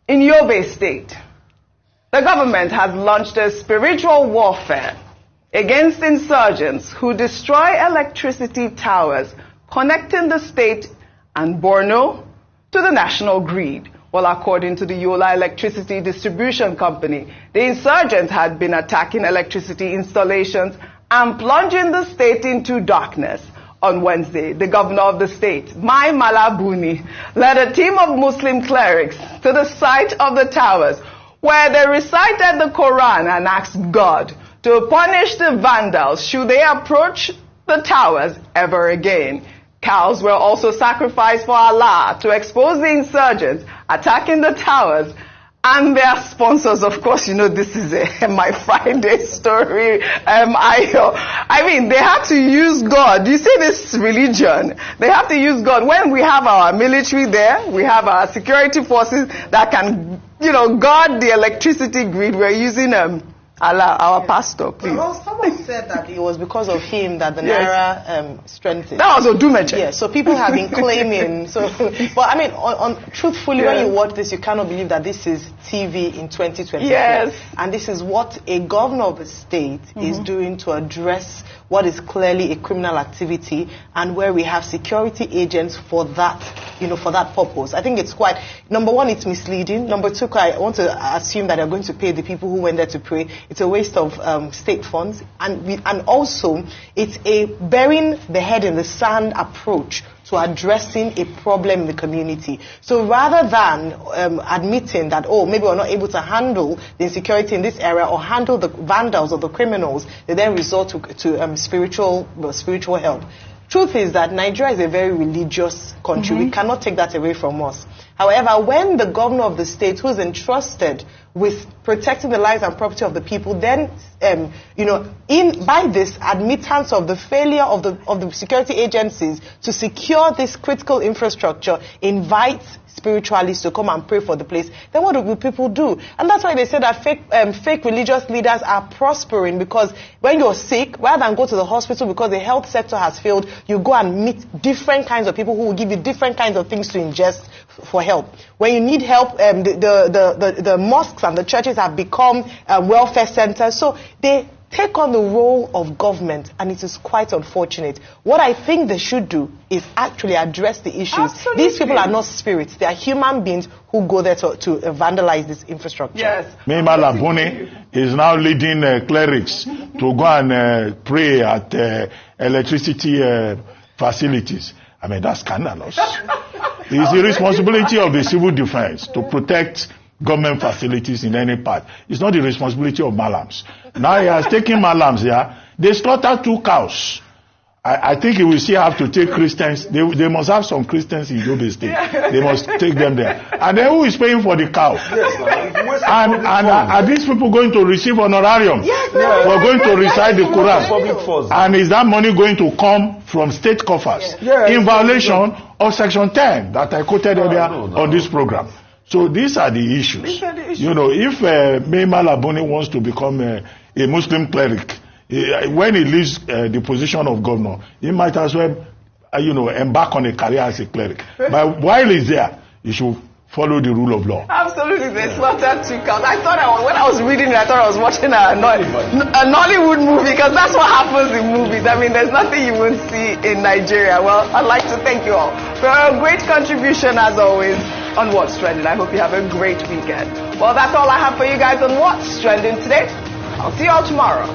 In Yobe State, the government has launched a spiritual warfare against insurgents who destroy electricity towers connecting the state and Borno to the national grid. Well, according to the Yola Electricity Distribution Company, the insurgents had been attacking electricity installations and plunging the state into darkness. On Wednesday, the governor of the state, Mai Mala Buni, led a team of Muslim clerics to the site of the towers, where they recited the Quran and asked God to punish the vandals should they approach the towers ever again. Cows were also sacrificed for Allah to expose the insurgents attacking the towers and their sponsors. Of course, you know, this is my Friday story. I mean, they have to use God. You see this religion, they have to use God. When we have our military there, we have our security forces that can, you know, guard the electricity grid. We're using Allah, our pastor, please. Well, someone said that it was because of him that the Naira strengthened. That was Odumeje. Yeah, so people have been claiming. But I mean, truthfully, when you watch this, you cannot believe that this is TV in 2024. Yes. And this is what a governor of a state is doing to address what is clearly a criminal activity, and where we have security agents for that, you know, for that purpose. I think it's quite, number one, it's misleading. Number two, I want to assume that they're going to pay the people who went there to pray. It's a waste of state funds. And also, it's a burying the head in the sand approach to addressing a problem in the community. So rather than admitting that, oh, maybe we're not able to handle the insecurity in this area or handle the vandals or the criminals, they then resort to spiritual help. Truth is that Nigeria is a very religious country. We cannot take that away from us. However, when the governor of the state, who is entrusted with protecting the lives and property of the people, then, by this admittance of the failure of the security agencies to secure this critical infrastructure, invites spiritualists to come and pray for the place, then what will people do? And that's why they say that fake religious leaders are prospering, because when you're sick, rather than go to the hospital because the health sector has failed, you go and meet different kinds of people who will give you different kinds of things to ingest for help. When you need help, the mosques and the churches have become welfare centers. So they take on the role of government, and it is quite unfortunate. What I think they should do is actually address the issues. Absolutely. These people are not spirits. They are human beings who go there to vandalize this infrastructure. Yes. Mima Labuni is now leading clerics to go and pray at electricity facilities. I mean, that's scandalous. It's the responsibility of the civil defense to protect government facilities in any part. It's not the responsibility of Malams. Now he has taken Malams here. They slaughtered 2 cows. I think he will still have to take Christians. They must have some Christians in Yobe State. They must take them there. And then who is paying for the cow? Yes, and are these people going to receive honorarium? Yes, we're going to recite the Quran. Public funds. And is that money going to come from state coffers? Yes. In violation of Section 10 that I quoted earlier on this program. So these are the issues. You know, if Mima Labuni wants to become a Muslim cleric, when he leaves the position of governor, he might as well, embark on a career as a cleric. But while he's there, he should follow the rule of law. Absolutely, they slaughtered 2 cows. I thought when I was reading it, I thought I was watching a Nollywood movie, because that's what happens in movies. I mean, there's nothing you won't see in Nigeria. Well, I'd like to thank you all for a great contribution, as always, on What's Trending. I hope you have a great weekend. Well, that's all I have for you guys on What's Trending today. I'll see you all tomorrow.